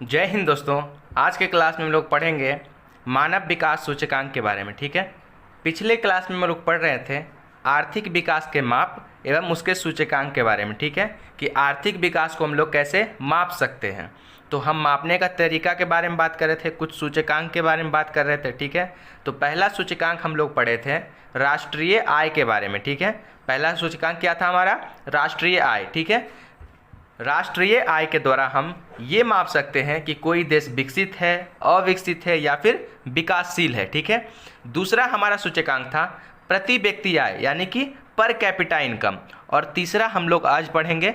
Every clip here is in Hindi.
जय हिंद दोस्तों। आज के क्लास में हम लोग पढ़ेंगे मानव विकास सूचकांक के बारे में। ठीक है, पिछले क्लास में हम लोग पढ़ रहे थे आर्थिक विकास के माप एवं उसके सूचकांक के बारे में। ठीक है, कि आर्थिक विकास को हम लोग कैसे माप सकते हैं। तो हम मापने का तरीका के बारे में बात कर रहे थे, कुछ सूचकांक के बारे में बात कर रहे थे। ठीक है, तो पहला सूचकांक हम लोग पढ़े थे राष्ट्रीय आय के बारे में। ठीक है, पहला सूचकांक क्या था हमारा? राष्ट्रीय आय। ठीक है, राष्ट्रीय आय के द्वारा हम ये माप सकते हैं कि कोई देश विकसित है, अविकसित है या फिर विकासशील है। ठीक है, दूसरा हमारा सूचकांक था प्रति व्यक्ति आय यानी कि पर कैपिटा इनकम। और तीसरा हम लोग आज पढ़ेंगे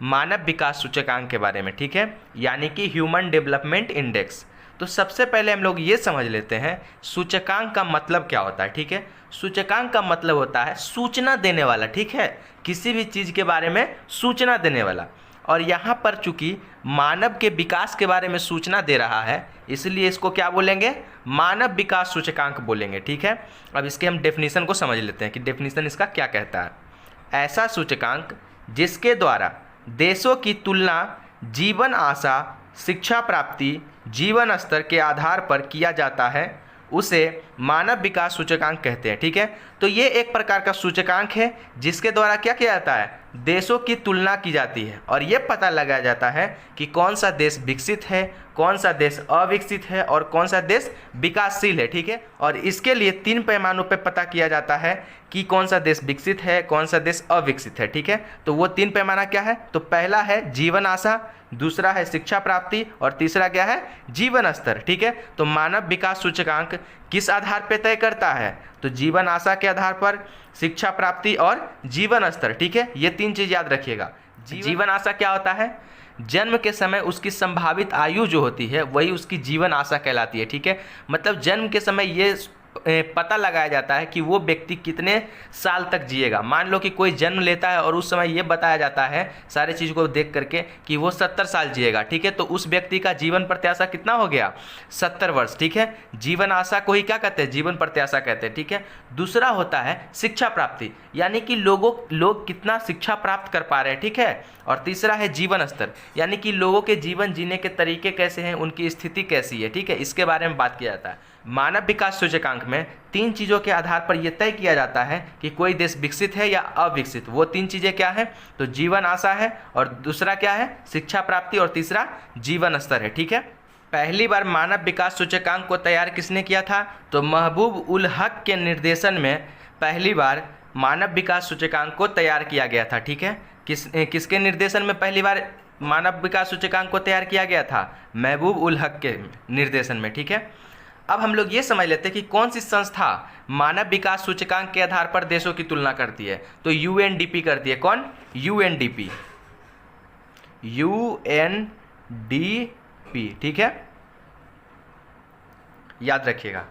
मानव विकास सूचकांक के बारे में। ठीक है, यानी कि ह्यूमन डेवलपमेंट इंडेक्स। तो सबसे पहले हम लोग ये समझ लेते हैं सूचकांक का मतलब क्या होता है। ठीक है, सूचकांक का मतलब होता है सूचना देने वाला। ठीक है, किसी भी चीज़ के बारे में सूचना देने वाला। और यहाँ पर चूंकि मानव के विकास के बारे में सूचना दे रहा है, इसलिए इसको क्या बोलेंगे? मानव विकास सूचकांक बोलेंगे। ठीक है, अब इसके हम डेफिनेशन को समझ लेते हैं कि डेफिनेशन इसका क्या कहता है। ऐसा सूचकांक जिसके द्वारा देशों की तुलना जीवन आशा, शिक्षा प्राप्ति, जीवन स्तर के आधार पर किया जाता है, उसे मानव विकास सूचकांक कहते हैं। ठीक है, तो ये एक प्रकार का सूचकांक है जिसके द्वारा क्या किया जाता है? देशों की तुलना की जाती है और ये पता लगाया जाता है कि कौन सा देश विकसित है, कौन सा देश अविकसित है और कौन सा देश विकासशील है। ठीक है, और इसके लिए 3 पैमानों पे पता किया जाता है कि कौन सा देश विकसित है, कौन सा देश अविकसित है। ठीक है, तो वो 3 पैमाना क्या है? तो पहला है जीवन आशा, दूसरा है शिक्षा प्राप्ति और तीसरा क्या है? जीवन स्तर। ठीक है, तो मानव विकास सूचकांक किस आधार पर तय करता है? तो जीवन आशा के आधार पर, शिक्षा प्राप्ति और जीवन स्तर। ठीक है, ये 3 चीज़ याद रखिएगा। जीवन आशा क्या होता है? जन्म के समय उसकी संभावित आयु जो होती है वही उसकी जीवन आशा कहलाती है। ठीक है, मतलब जन्म के समय ये पता लगाया जाता है कि वो व्यक्ति कितने साल तक जिएगा। मान लो कि कोई जन्म लेता है और उस समय ये बताया जाता है सारे चीज़ को देख करके कि वो 70 साल जिएगा। ठीक है, तो उस व्यक्ति का जीवन प्रत्याशा कितना हो गया? 70 वर्ष। ठीक है, जीवन आशा को ही क्या कहते हैं? जीवन प्रत्याशा कहते हैं। ठीक है, दूसरा होता है शिक्षा प्राप्ति, यानी कि लोग कितना शिक्षा प्राप्त कर पा रहे हैं। ठीक है, और तीसरा है जीवन स्तर, यानी कि लोगों के जीवन जीने के तरीके कैसे हैं, उनकी स्थिति कैसी है। ठीक है, इसके बारे में बात किया जाता है। मानव विकास सूचकांक में 3 चीज़ों के आधार पर यह तय किया जाता है कि कोई देश विकसित है या अविकसित। वो 3 चीज़ें क्या हैं? तो जीवन आशा है, और दूसरा क्या है? शिक्षा प्राप्ति, और तीसरा जीवन स्तर है। ठीक है, पहली बार मानव विकास सूचकांक को तैयार किसने किया था? तो महबूब उल हक के निर्देशन में पहली बार मानव विकास सूचकांक को तैयार किया गया था। ठीक है, किसके निर्देशन में पहली बार मानव विकास सूचकांक को तैयार किया गया था? महबूब उल हक के निर्देशन में। ठीक है, अब हम लोग ये समझ लेते हैं कि कौन सी संस्था मानव विकास सूचकांक के आधार पर देशों की तुलना करती है। तो यूएनडीपी करती है। कौन? यूएनडीपी। यूएनडीपी। ठीक है, याद रखिएगा।